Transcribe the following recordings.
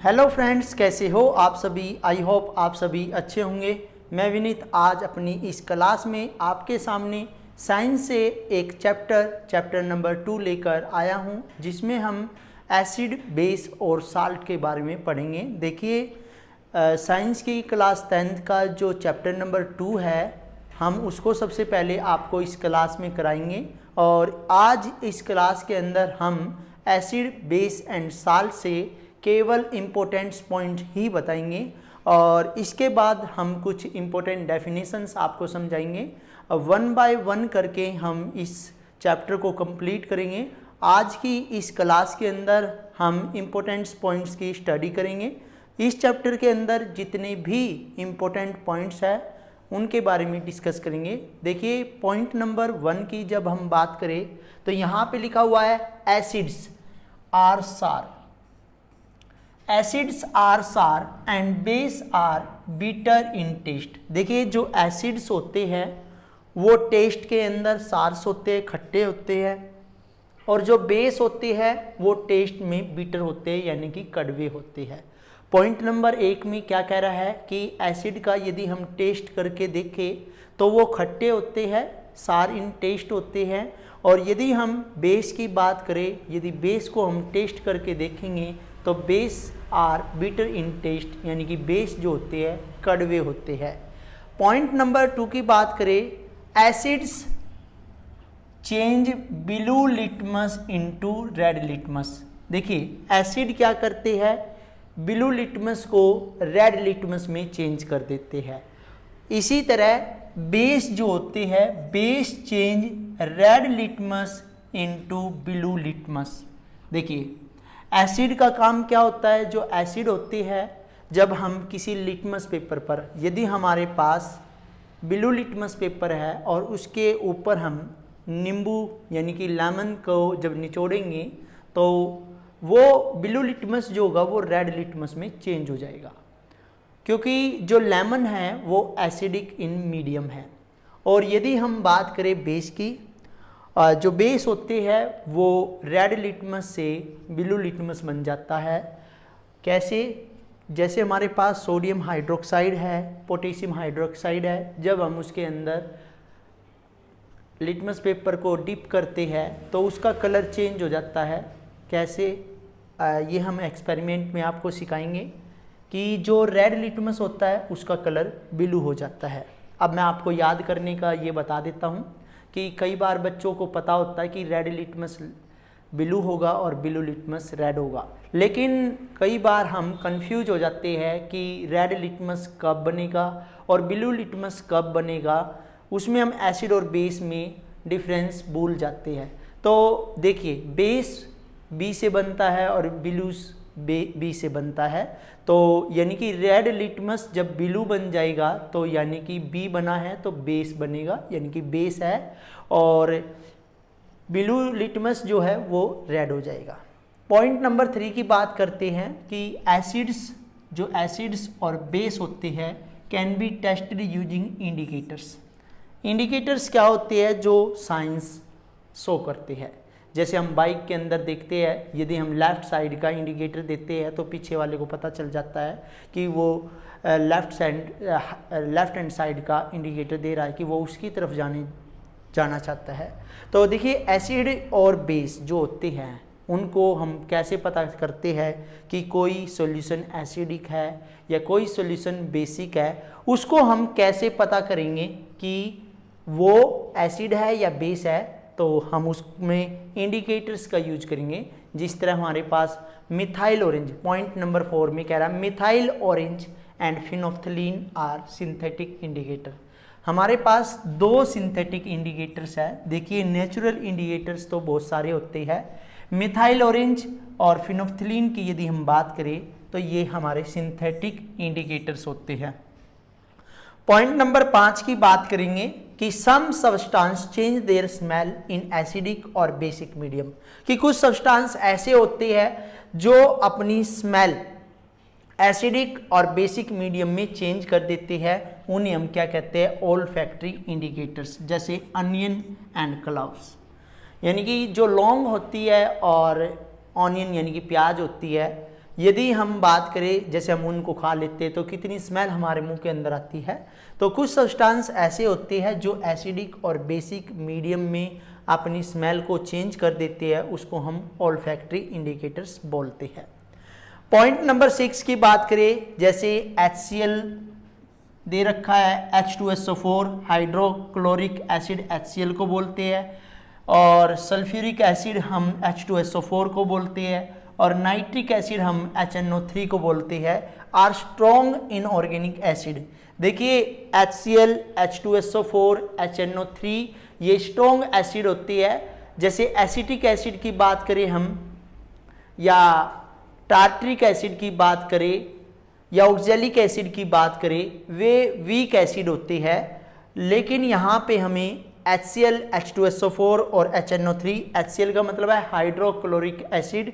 Hello friends, कैसे हो आप सभी। आई होप आप सभी अच्छे होंगे। मैं विनीत आज अपनी इस क्लास में आपके सामने साइंस से एक चैप्टर नंबर 2 लेकर आया हूं, जिसमें हम एसिड, बेस और साल्ट के बारे में पढ़ेंगे। देखिए, साइंस की क्लास 10th का जो चैप्टर नंबर 2 है, हम उसको सबसे पहले आपको इस क्लास में कराएंगे। और आज इस क्लास के अंदर हम एसिड, बेस एंड साल्ट से केवल इम्पोर्टेंट पॉइंट ही बताएंगे और इसके बाद हम कुछ इम्पोर्टेंट डेफिनेशंस आपको समझाएंगे। वन बाय वन करके हम इस चैप्टर को कंप्लीट करेंगे। आज की इस क्लास के अंदर हम इम्पोर्टेंट पॉइंट्स की स्टडी करेंगे। इस चैप्टर के अंदर जितने भी इम्पोर्टेंट पॉइंट्स हैं उनके बारे में डिस्कस करेंगे। देखिए, पॉइंट नंबर 1 की जब हम बात करें तो यहाँ पे लिखा हुआ है acids are sour. Acids are sour and base are bitter in taste. देखिए, जो एसिड्स होते हैं वो टेस्ट के अंदर सार्स होते हैं, खट्टे होते हैं, और जो बेस होते हैं वो टेस्ट में बीटर होते हैं, यानी कि कड़वे होते हैं। पॉइंट नंबर 1 में क्या कह रहा है कि एसिड का यदि हम टेस्ट करके देखें तो वो खट्टे होते हैं, सार इन टेस्ट होते हैं। और यदि हम बेस की बात करें, यदि बेस को हम टेस्ट करके देखेंगे तो base are bitter in taste, यानी कि बेस जो होते हैं कड़वे होते हैं। पॉइंट नंबर 2 की बात करें, acids change blue litmus into red litmus. देखिए, एसिड क्या करते हैं, ब्लू लिटमस को रेड लिटमस में चेंज कर देते हैं। इसी तरह बेस जो होते हैं, base change red litmus into blue litmus. देखिए, एसिड का काम क्या होता है, जो एसिड होती है, जब हम किसी लिटमस पेपर पर, यदि हमारे पास ब्लू लिटमस पेपर है और उसके ऊपर हम नींबू यानी कि लेमन को जब निचोड़ेंगे तो वो ब्लू लिटमस जो होगा वो रेड लिटमस में चेंज हो जाएगा, क्योंकि जो लेमन है वो एसिडिक इन मीडियम है। और यदि हम बात करें बेस की, जो बेस होते हैं वो रेड लिटमस से ब्लू लिटमस बन जाता है। कैसे? जैसे हमारे पास सोडियम हाइड्रोक्साइड है, पोटेशियम हाइड्रोक्साइड है, जब हम उसके अंदर लिटमस पेपर को डिप करते हैं तो उसका कलर चेंज हो जाता है। कैसे? ये हम एक्सपेरिमेंट में आपको सिखाएंगे कि जो रेड लिटमस होता है उसका कलर ब्लू हो जाता है। अब मैं आपको याद करने का ये बता देता हूँ कि कई बार बच्चों को पता होता है कि रेड लिटमस ब्लू होगा और ब्लू लिटमस रेड होगा, लेकिन कई बार हम कंफ्यूज हो जाते हैं कि रेड लिटमस कब बनेगा और ब्लू लिटमस कब बनेगा। उसमें हम एसिड और बेस में डिफरेंस भूल जाते हैं। तो देखिए, बेस बी से बनता है और ब्लू बी से बनता है, तो यानी कि रेड लिटमस जब ब्लू बन जाएगा तो यानी कि बी बना है तो बेस बनेगा, यानी कि बेस है, और ब्लू लिटमस जो है वो रेड हो जाएगा। पॉइंट नंबर 3 की बात करते हैं कि एसिड्स और बेस होते हैं can be tested using indicators. Indicators क्या होते हैं, जो साइंस शो करते हैं। जैसे हम बाइक के अंदर देखते हैं, यदि हम लेफ़्ट साइड का इंडिकेटर देते हैं तो पीछे वाले को पता चल जाता है कि वो लेफ़्ट हैंड साइड का इंडिकेटर दे रहा है कि वो उसकी तरफ जाना चाहता है। तो देखिए, एसिड और बेस जो होते हैं उनको हम कैसे पता करते हैं कि कोई सॉल्यूशन एसिडिक है या कोई सॉल्यूशन बेसिक है, उसको हम कैसे पता करेंगे कि वो एसिड है या बेस है। तो हम उसमें इंडिकेटर्स का यूज करेंगे। जिस तरह हमारे पास मिथाइल ऑरेंज, पॉइंट नंबर 4 में कह रहा है methyl orange and phenolphthalein are synthetic indicator. हमारे पास 2 सिंथेटिक इंडिकेटर्स है। देखिए, नेचुरल इंडिकेटर्स तो बहुत सारे होते हैं। मिथाइल ऑरेंज और फिनोल्फ्थलीन की यदि हम बात करें तो ये हमारे सिंथेटिक इंडिकेटर्स होते हैं। पॉइंट नंबर 5 की बात करेंगे कि some substance change their smell in acidic और बेसिक मीडियम, कि कुछ सब्सटेंस ऐसे होते हैं जो अपनी स्मेल एसिडिक और बेसिक मीडियम में चेंज कर देते हैं। उन्हें हम क्या कहते हैं, ओल्फैक्टरी इंडिकेटर्स, जैसे अनियन एंड क्लाव्स। यानी कि जो लौंग होती है और ऑनियन यानी कि प्याज होती है, यदि हम बात करें जैसे हम उनको खा लेते हैं तो कितनी स्मेल हमारे मुंह के अंदर आती है। तो कुछ सब्सटेंस ऐसे होते हैं जो एसिडिक और बेसिक मीडियम में अपनी स्मेल को चेंज कर देते हैं, उसको हम ओल्फैक्टरी इंडिकेटर्स बोलते हैं। पॉइंट नंबर 6 की बात करें, जैसे HCl दे रखा है, H2SO4 हाइड्रोक्लोरिक एसिड HCl को बोलते हैं, और सल्फ्यूरिक एसिड हम H2SO4 को बोलते हैं, और नाइट्रिक एसिड हम HNO3 को बोलते हैं, आर स्ट्रॉन्ग इनऑर्गेनिक एसिड। देखिए HCl, H2SO4, HNO3 ये स्ट्रॉन्ग एसिड होती है। जैसे एसिटिक एसिड की बात करें हम, या टार्ट्रिक एसिड की बात करें, या ऑक्जेलिक एसिड की बात करें, वे वीक एसिड होते हैं। लेकिन यहाँ पे हमें HCl, H2SO4 और HNO3, HCl का मतलब है हाइड्रोक्लोरिक एसिड,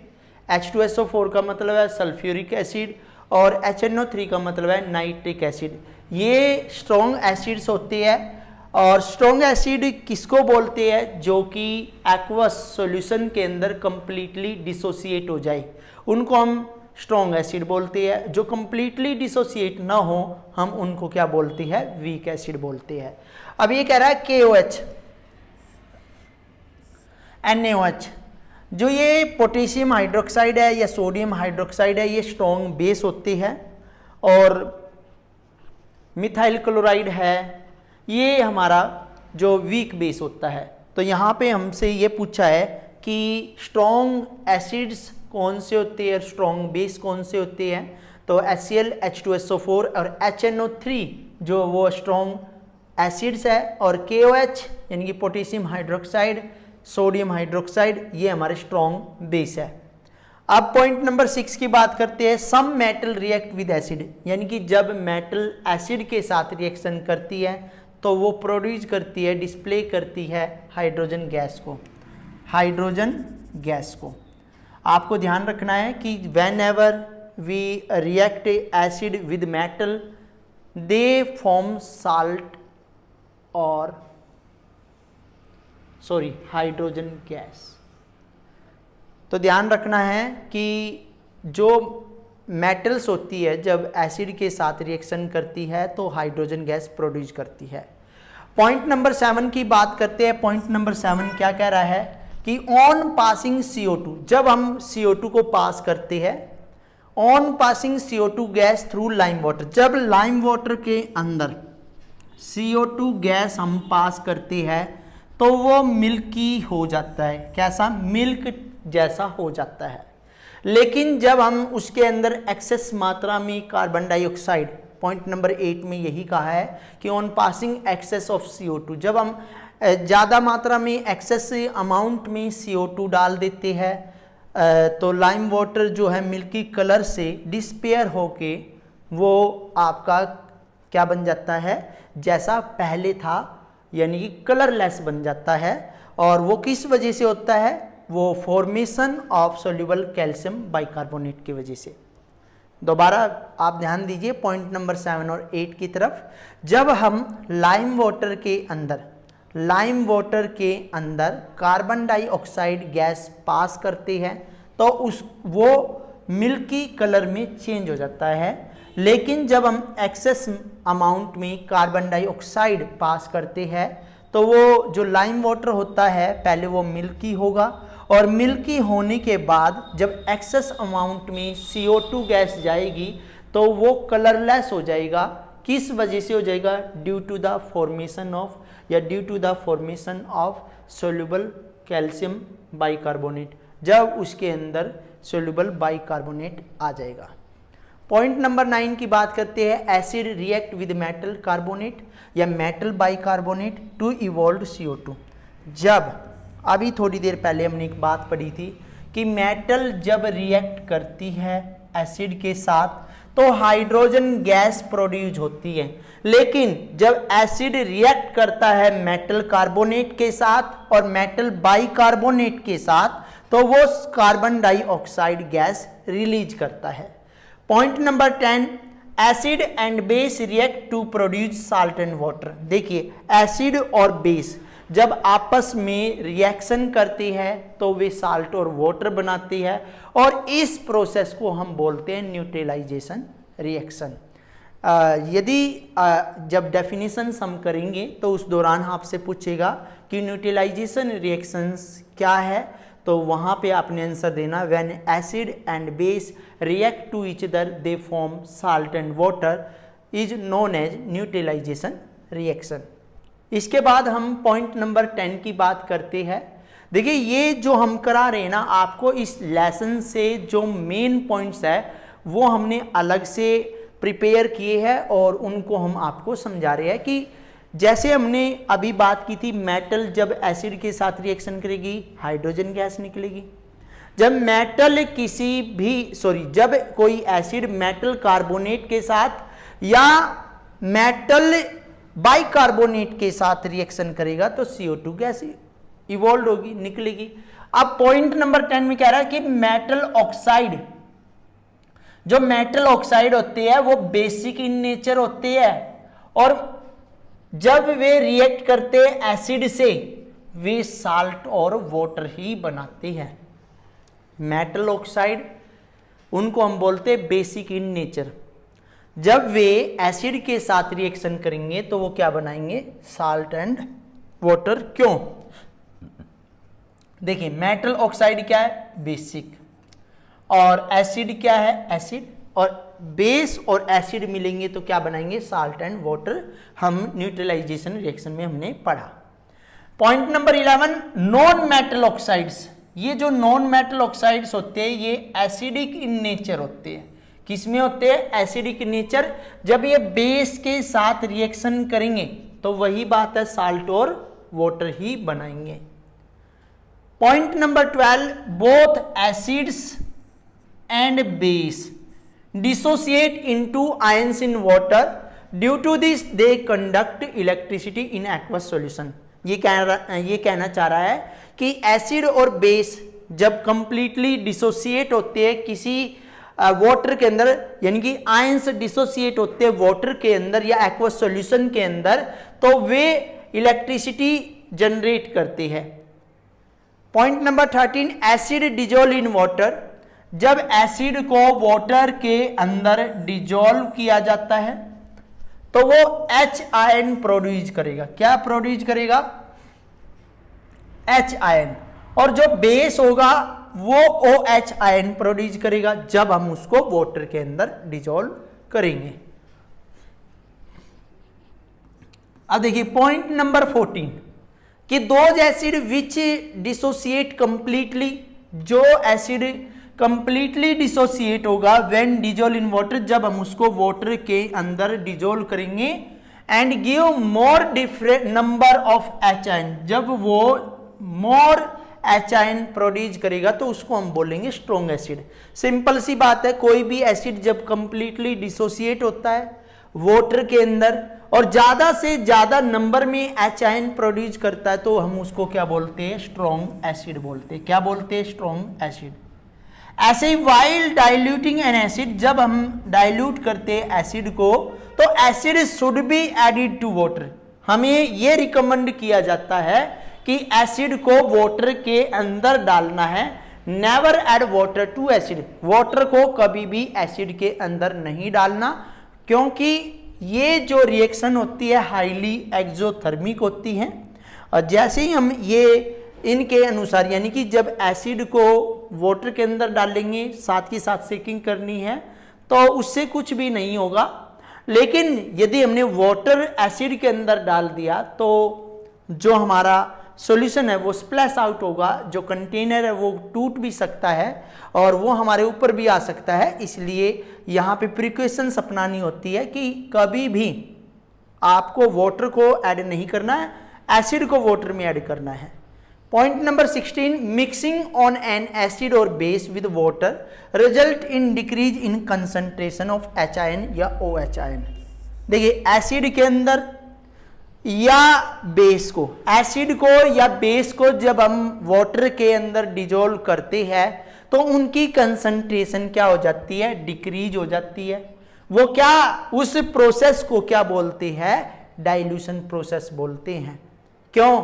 H2SO4 का मतलब है सल्फ्यूरिक एसिड, और HNO3 का मतलब है नाइट्रिक एसिड। ये स्ट्रॉन्ग एसिड्स होते हैं। और स्ट्रॉन्ग एसिड किसको बोलते हैं? जो कि एक्वस सॉल्यूशन के अंदर कंप्लीटली डिसोसिएट हो जाए, उनको हम स्ट्रॉन्ग एसिड बोलते हैं। जो कंप्लीटली डिसोसिएट ना हो, हम उनको क्या बोलते हैं? वीक एसिड बोलते हैं। अब ये कह रहा है KOH, NaOH, जो ये पोटेशियम हाइड्रोक्साइड है या सोडियम हाइड्रोक्साइड है, ये स्ट्रॉन्ग बेस होते हैं। और मिथाइल क्लोराइड है, ये हमारा जो वीक बेस होता है। तो यहाँ पे हमसे ये पूछा है कि स्ट्रॉन्ग एसिड्स कौन से होते हैं, स्ट्रॉन्ग बेस कौन से होते हैं। तो HCl, H2SO4 और HNO3 जो वो स्ट्रॉन्ग एसिड्स है, और KOH यानी कि पोटेशियम हाइड्रोक्साइड, सोडियम हाइड्रोक्साइड, ये हमारे स्ट्रॉन्ग बेस है। अब पॉइंट नंबर 6 की बात करते हैं। Some metal react with acid, यानी कि जब मेटल एसिड के साथ रिएक्शन करती है तो वो प्रोड्यूस करती है, डिस्प्ले करती है हाइड्रोजन गैस को। हाइड्रोजन गैस को आपको ध्यान रखना है कि whenever we react acid with metal they form salt और हाइड्रोजन गैस। तो ध्यान रखना है कि जो मेटल्स होती है जब एसिड के साथ रिएक्शन करती है तो हाइड्रोजन गैस प्रोड्यूस करती है। पॉइंट नंबर 7 की बात करते हैं। पॉइंट नंबर 7 क्या कह रहा है कि ऑन पासिंग CO2, जब हम CO2 को पास करते हैं, on passing CO2 gas through lime water, जब लाइम वाटर के अंदर CO2 गैस हम पास करते हैं तो वो मिल्की हो जाता है। कैसा? मिल्क जैसा हो जाता है। लेकिन जब हम उसके अंदर एक्सेस मात्रा में कार्बन डाइऑक्साइड, पॉइंट नंबर 8 में यही कहा है कि on passing access of CO2, जब हम ज़्यादा मात्रा में एक्सेस अमाउंट में CO2 डाल देते हैं तो लाइम वाटर जो है मिल्की कलर से डिस्पेयर होके वो आपका क्या बन जाता है? जैसा पहले था, यानी कि कलरलेस बन जाता है। और वो किस वजह से होता है? वो formation of soluble calcium bicarbonate की वजह से। दोबारा आप ध्यान दीजिए पॉइंट नंबर 7 और 8 की तरफ। जब हम लाइम वाटर के अंदर कार्बन डाइऑक्साइड गैस पास करते हैं तो वो मिल्की कलर में चेंज हो जाता है। लेकिन जब हम एक्सेस अमाउंट में कार्बन डाइऑक्साइड पास करते हैं तो वो जो लाइम वाटर होता है पहले वो मिल्की होगा, और मिल्की होने के बाद जब एक्सेस अमाउंट में CO2 गैस जाएगी तो वो कलरलेस हो जाएगा। किस वजह से हो जाएगा? Due to the formation of soluble calcium bicarbonate, जब उसके अंदर सोल्यूबल बाइकार्बोनेट आ जाएगा। पॉइंट नंबर 9 की बात करते हैं। Acid react with metal carbonate या metal bicarbonate to evolve CO2। जब अभी थोड़ी देर पहले हमने एक बात पढ़ी थी कि मेटल जब रिएक्ट करती है एसिड के साथ तो हाइड्रोजन गैस प्रोड्यूस होती है। लेकिन जब एसिड रिएक्ट करता है मेटल कार्बोनेट के साथ और मेटल बाइकार्बोनेट के साथ तो वो कार्बन डाइऑक्साइड गैस रिलीज करता है। Point number 10, acid and base react to produce salt and water. देखिए एसिड और बेस जब आपस में रिएक्शन करती है तो वे साल्ट और वाटर बनाती है, और इस प्रोसेस को हम बोलते हैं न्यूट्रलाइजेशन रिएक्शन। यदि जब डेफिनेशन हम करेंगे तो उस दौरान आपसे पूछेगा कि न्यूट्रलाइजेशन रिएक्शंस क्या है, तो वहाँ पे आपने आंसर देना when acid and base react to each other they form salt and water is known as neutralization reaction. इसके बाद हम पॉइंट नंबर 10 की बात करते हैं। देखिए ये जो हम करा रहे हैं ना, आपको इस लेसन से जो मेन पॉइंट्स है वो हमने अलग से प्रिपेयर किए हैं और उनको हम आपको समझा रहे हैं कि जैसे हमने अभी बात की थी, मेटल जब एसिड के साथ रिएक्शन करेगी हाइड्रोजन गैस निकलेगी। जब जब कोई एसिड मेटल कार्बोनेट के साथ या मेटल बाइकार्बोनेट के साथ रिएक्शन करेगा तो CO2 गैस इवॉल्व होगी, निकलेगी। अब पॉइंट नंबर 10 में कह रहा है कि मेटल ऑक्साइड, जो मेटल ऑक्साइड होते हैं वो बेसिक इन नेचर होते हैं, और जब वे रिएक्ट करते हैं एसिड से वे साल्ट और वाटर ही बनाते हैं। मेटल ऑक्साइड उनको हम बोलते हैं बेसिक इन नेचर। जब वे एसिड के साथ रिएक्शन करेंगे तो वो क्या बनाएंगे, साल्ट एंड वाटर। क्यों? देखिए मेटल ऑक्साइड क्या है, बेसिक, और एसिड क्या है, एसिड, और बेस और एसिड मिलेंगे तो क्या बनाएंगे, साल्ट एंड वाटर। हम न्यूट्रलाइजेशन रिएक्शन में हमने पढ़ा। Point number 11 non metal oxides. ये जो नॉन मेटल ऑक्साइड्स होते हैं ये एसिडिक इन नेचर होते हैं। किसमें होते हैं, एसिडिक नेचर। जब ये बेस के साथ रिएक्शन करेंगे तो वही बात है, साल्ट और वाटर ही बनाएंगे। Point number 12 both acids and base dissociate into ions in water, due to this they conduct electricity in aqueous solution। ये कहना चाह रहा है कि एसिड और बेस जब कंप्लीटली डिसोसिएट होते हैं किसी वाटर के अंदर, यानी कि आयंस डिसोसिएट होते हैं वाटर के अंदर या एक्वस सॉल्यूशन के अंदर, तो वे इलेक्ट्रिसिटी जनरेट करते हैं। Point number 13 acid dissolve in water. जब एसिड को वाटर के अंदर डिजोल्व किया जाता है तो वो H आयन प्रोड्यूस करेगा। क्या प्रोड्यूस करेगा, H आयन, और जो बेस होगा वो OH आयन प्रोड्यूस करेगा जब हम उसको वाटर के अंदर डिजोल्व करेंगे। अब देखिए पॉइंट नंबर 14 कि those acid which dissociate completely, जो एसिड कंप्लीटली डिसोसिएट होगा व्हेन डिजोल्व इन वाटर, जब हम उसको वाटर के अंदर डिजोल्व करेंगे, and give more different number of H ion, जब वो मोर H आयन प्रोड्यूस करेगा तो उसको हम बोलेंगे स्ट्रॉन्ग एसिड। सिंपल सी बात है, कोई भी एसिड जब कंप्लीटली डिसोसिएट होता है वाटर के अंदर और ज्यादा से ज्यादा नंबर में H आयन प्रोड्यूस करता है तो हम उसको क्या बोलते हैं, स्ट्रॉन्ग एसिड बोलते हैं। क्या बोलते हैं, स्ट्रॉन्ग एसिड। ऐसे ही वाइल डाइल्यूटिंग एन एसिड, जब हम डाइल्यूट करते हैं एसिड को तो acid should be added to water. हमें यह रिकमेंड किया जाता है कि एसिड को वाटर के अंदर डालना है। Never add water to acid, water को कभी भी एसिड के अंदर नहीं डालना, क्योंकि ये जो रिएक्शन होती है हाईली एक्सोथर्मिक होती है। और जैसे ही हम ये इनके अनुसार, यानी कि जब एसिड को वाटर के अंदर डालेंगे, साथ ही साथ सेकिंग करनी है, तो उससे कुछ भी नहीं होगा। लेकिन यदि हमने वाटर एसिड के अंदर डाल दिया तो जो हमारा सॉल्यूशन है वो स्प्लैश आउट होगा, जो कंटेनर है वो टूट भी सकता है और वो हमारे ऊपर भी आ सकता है। इसलिए यहाँ पे प्रिकॉशंस अपनानी होती है कि कभी भी आपको वाटर को ऐड नहीं करना है, एसिड को वाटर में ऐड करना है। Point number 16 mixing on an acid और base with water result in decrease in concentration of H ion या OH आयन। देखिए एसिड के अंदर या बेस को, एसिड को या बेस को जब हम वाटर के अंदर डिजोल्व करते हैं तो उनकी कंसंट्रेशन क्या हो जाती है, डिक्रीज हो जाती है। वो क्या, उस प्रोसेस को क्या बोलते हैं, डाइल्यूशन प्रोसेस बोलते हैं। क्यों?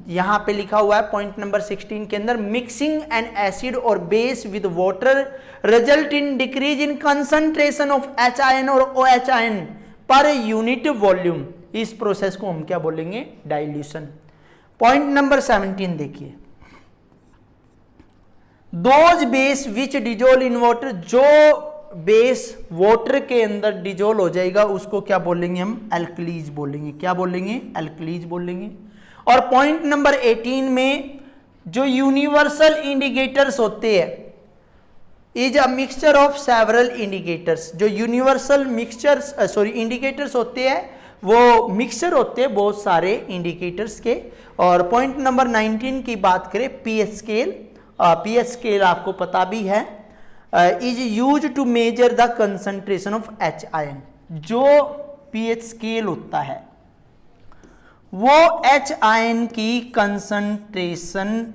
यहां पे लिखा हुआ है पॉइंट नंबर 16 के अंदर, मिक्सिंग एन एसिड और base with water result in decrease in concentration of HIN और OH पर यूनिट वॉल्यूम। इस प्रोसेस को हम क्या बोलेंगे? डाइल्यूशन। पॉइंट नंबर 17 देखिए, those base which dissolve in water, जो बेस वाटर के अंदर डिजोल्व हो जाएगा उसको क्या बोलेंगे? हम एल्कलीज बोलेंगे। क्या बोलेंगे? एल्कलीज बोलेंगे। और पॉइंट नंबर 18 में जो यूनिवर्सल इंडिकेटर्स होते हैं, is a mixture of several indicators. जो यूनिवर्सल मिक्सचर्स इंडिकेटर्स होते हैं वो मिक्सचर होते हैं बहुत सारे इंडिकेटर्स के। और पॉइंट नंबर 19 की बात करें, पीएच स्केल। पीएच स्केल आपको पता भी है, is use to measure the concentration of HIN। जो पीएच स्केल होता है वो HIN की कंसंट्रेशन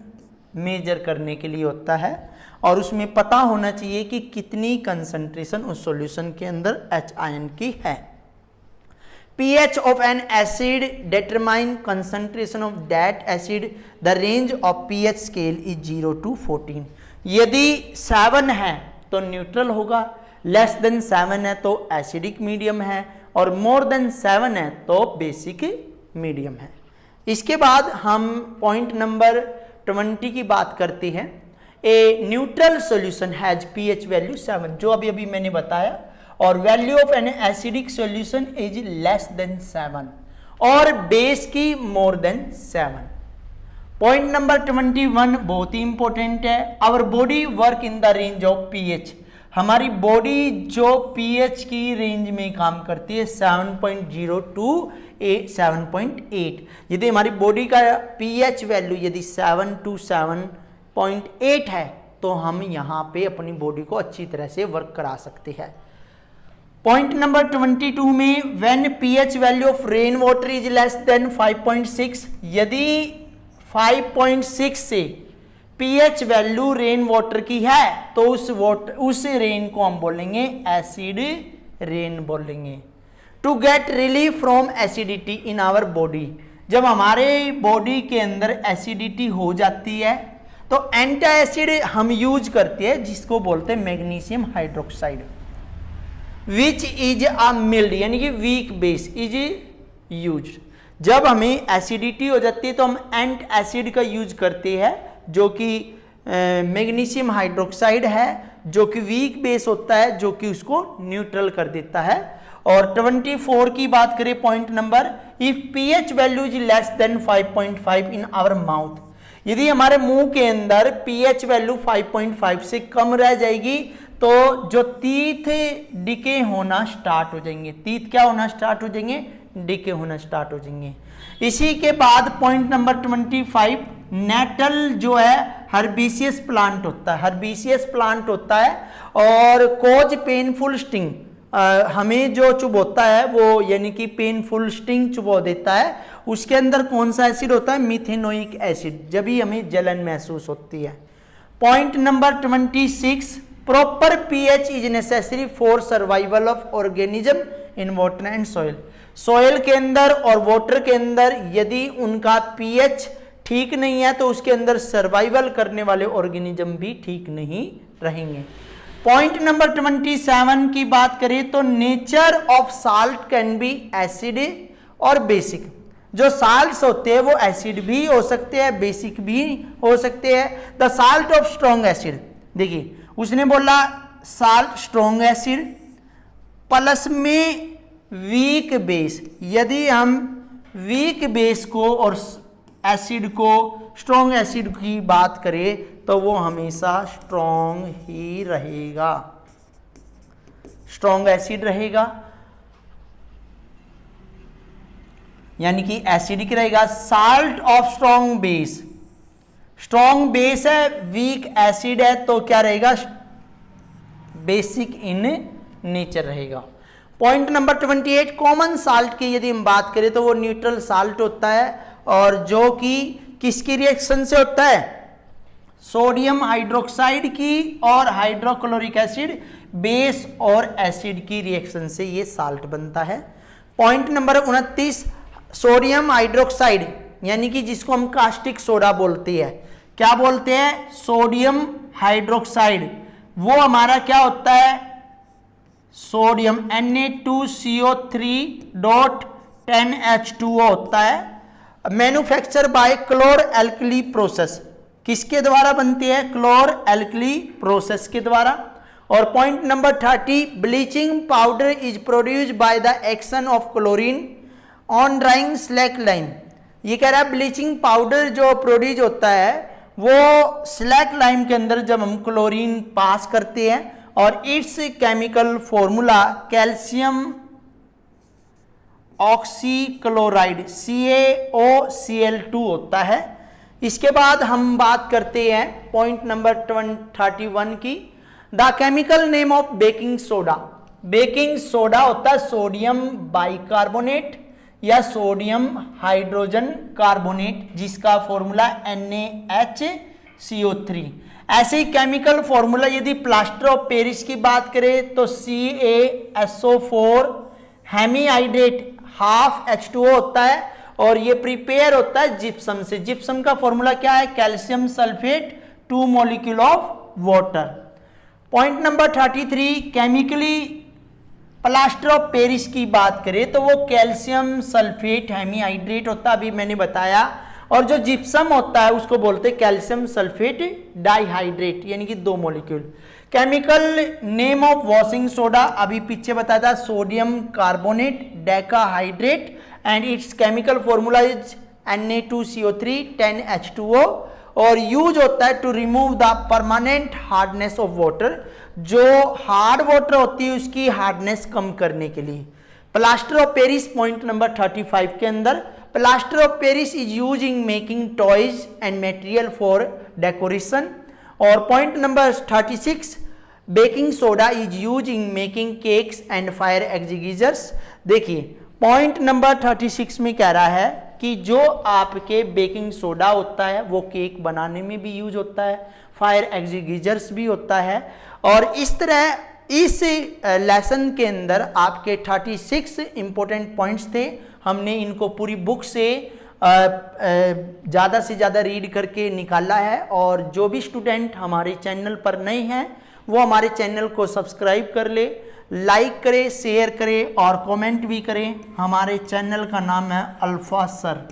मेजर करने के लिए होता है, और उसमें पता होना चाहिए कि कितनी कंसंट्रेशन उस सॉल्यूशन के अंदर HIN की है। pH of an acid determine concentration of that acid. The range of pH scale is 0 to 14. यदि 7 है तो न्यूट्रल होगा, लेस देन 7 है तो एसिडिक मीडियम है, और मोर देन 7 है तो बेसिक मीडियम है। इसके बाद हम पॉइंट नंबर 20 की बात करते हैं। A neutral solution has pH value 7, जो अभी अभी मैंने बताया, और value of an acidic solution is less than 7 और बेस की मोर देन 7। पॉइंट नंबर 21 बहुत ही इंपॉर्टेंट है। Our body work in the range of pH। हमारी बॉडी जो pH की रेंज में काम करती है 7.0 टू 7.8। यदि हमारी बॉडी का pH वैल्यू यदि 7 टू 7.8 है तो हम यहाँ पे अपनी बॉडी को अच्छी तरह से वर्क करा सकते हैं। पॉइंट नंबर 22 में, when pH value of rain water is less then 5.6, यदि 5.6 से pH वैल्यू रेन वाटर की है तो उस रेन को हम बोलेंगे एसिड रेन बोलेंगे। To get relief from acidity in our body, जब हमारे बॉडी के अंदर एसिडिटी हो जाती है तो एंटी एसिड हम यूज करते हैं जिसको बोलते हैं magnesium hydroxide, which is a mild यानी कि वीक बेस इज यूज। जब हमें एसिडिटी हो जाती है तो हम एंट एसिड का यूज करते हैं जो कि मैग्नीशियम हाइड्रोक्साइड है, जो कि वीक बेस होता है, जो कि उसको न्यूट्रल कर देता है। और 24 की बात करें point number, if pH value is less than 5.5 in our mouth, यदि हमारे मुंह के अंदर pH वैल्यू 5.5 से कम रह जाएगी तो जो टीथ डिके होना स्टार्ट हो जाएंगे। टीथ क्या होना स्टार्ट हो जाएंगे? डिके होना स्टार्ट हो जाएंगे। इसी के बाद पॉइंट नंबर 25, नेटल जो है हर्बेसियस प्लांट होता है, हर्बेसियस प्लांट होता है और कोज पेनफुल स्टिंग, हमें जो चुभोता है वो यानी कि पेनफुल स्टिंग चुभो देता है। उसके अंदर कौन सा एसिड होता है? मिथेनोइक एसिड, जब भी हमें जलन महसूस होती है। Point number 26, proper pH is necessary for survival of organism in water and soil. Soil के अंदर और वाटर के अंदर यदि उनका pH ठीक नहीं है तो उसके अंदर सर्वाइवल करने वाले ऑर्गेनिज्म भी ठीक नहीं रहेंगे। पॉइंट नंबर 27 की बात करें तो nature of salt can be acid और बेसिक। जो साल्ट्स होते हैं वो एसिड भी हो सकते हैं, बेसिक भी हो सकते हैं। The salt of strong acid, देखिए उसने बोला साल्ट स्ट्रॉन्ग एसिड प्लस में वीक बेस। यदि हम वीक बेस को और एसिड को स्ट्रॉन्ग एसिड की बात करें तो वो हमेशा स्ट्रॉन्ग ही रहेगा, स्ट्रॉन्ग एसिड रहेगा यानी कि एसिडिक रहेगा। Salt of strong base, strong base है, वीक एसिड है तो क्या रहेगा? बेसिक इन नेचर रहेगा। पॉइंट नंबर 28, कॉमन साल्ट की यदि हम बात करें तो वो न्यूट्रल साल्ट होता है और जो कि किसकी रिएक्शन से होता है? सोडियम हाइड्रोक्साइड की और हाइड्रोक्लोरिक एसिड बेस और एसिड की रिएक्शन से ये साल्ट बनता है। पॉइंट नंबर 29, सोडियम हाइड्रोक्साइड यानी कि जिसको हम कास्टिक सोडा बोलते हैं, क्या बोलते हैं, सोडियम हाइड्रोक्साइड, वो हमारा क्या होता है, सोडियम Na2CO3.10H2O होता है। मैन्युफैक्चर बाय क्लोर एल्कली प्रोसेस, किसके द्वारा बनती है, क्लोर एल्कली प्रोसेस के द्वारा। और point number 30, bleaching powder is produced by the action of chlorine on drawing slack lime. ये कह रहा है ब्लीचिंग पाउडर जो प्रोड्यूस होता है वो स्लैक लाइम के अंदर जब हम क्लोरीन पास करते हैं, और it's chemical formula calcium oxychloride CaOCl2 होता है। इसके बाद हम बात करते हैं पॉइंट नंबर 31 की, the chemical name of baking soda. Baking soda होता है सोडियम बाइकार्बोनेट या सोडियम हाइड्रोजन कार्बोनेट, जिसका फॉर्मूला NaHCO3। ऐसे ही केमिकल फॉर्मूला यदि प्लास्टर ऑफ पेरिस की बात करें तो CaSO4 हेमीहाइड्रेट हाफ H2O होता है, और ये प्रिपेयर होता है जिप्सम से। जिप्सम का फॉर्मूला क्या है, calcium sulphate 2 molecule of water. Point number 33, chemically plaster of Paris की बात करें तो वो कैल्शियम सल्फेट हेमीहाइड्रेट होता है, अभी मैंने बताया, और जो जिप्सम होता है उसको बोलते हैं कैल्शियम सल्फेट डाइहाइड्रेट, यानी कि 2 molecule. Chemical name of washing soda अभी पीछे बताया था, sodium carbonate decahydrate, and its chemical formula is Na2CO3 10H2O, और यूज होता है to remove the permanent hardness of water, जो हार्ड वाटर होती है उसकी हार्डनेस कम करने के लिए। Plaster of Paris point number 35 के अंदर, plaster of Paris is use in making toys and material for decoration. और point number 36, baking soda is use in making cakes and fire extinguishers. देखिए पॉइंट नंबर 36 में कह रहा है कि जो आपके बेकिंग सोडा होता है वो केक बनाने में भी यूज होता है, फायर एक्सटिंग्विशर्स भी होता है। और इस तरह इस लेसन के अंदर आपके 36 इंपॉर्टेंट पॉइंट्स थे। हमने इनको पूरी बुक से ज़्यादा से ज़्यादा रीड करके निकाला है, और जो भी स्टूडेंट हमारे चैनल पर नए हैं वो हमारे चैनल को सब्सक्राइब कर ले, लाइक करें, शेयर करें और कमेंट भी करें। हमारे चैनल का नाम है अल्फा सर।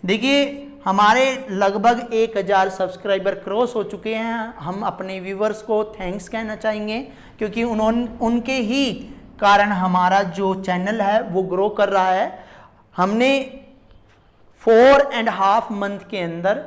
देखिए हमारे लगभग 1000 सब्सक्राइबर क्रॉस हो चुके हैं। हम अपने व्यूवर्स को थैंक्स कहना चाहेंगे, क्योंकि उनके ही कारण हमारा जो चैनल है वो ग्रो कर रहा है। हमने 4.5 मंथ के अंदर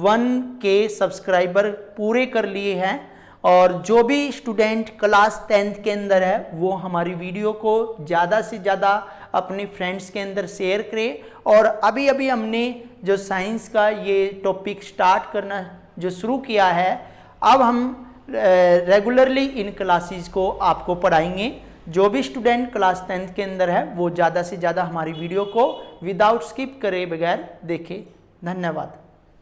1K सब्सक्राइबर पूरे कर लिए हैं, और जो भी स्टूडेंट क्लास 10th के अंदर है वो हमारी वीडियो को ज़्यादा से ज़्यादा अपने फ्रेंड्स के अंदर शेयर करें। और अभी अभी हमने जो साइंस का ये टॉपिक स्टार्ट करना जो शुरू किया है, अब हम रेगुलरली इन क्लासेस को आपको पढ़ाएंगे। जो भी स्टूडेंट क्लास 10th के अंदर है वो ज़्यादा से ज़्यादा हमारी वीडियो को विदाउट स्किप करे बगैर देखे। धन्यवाद।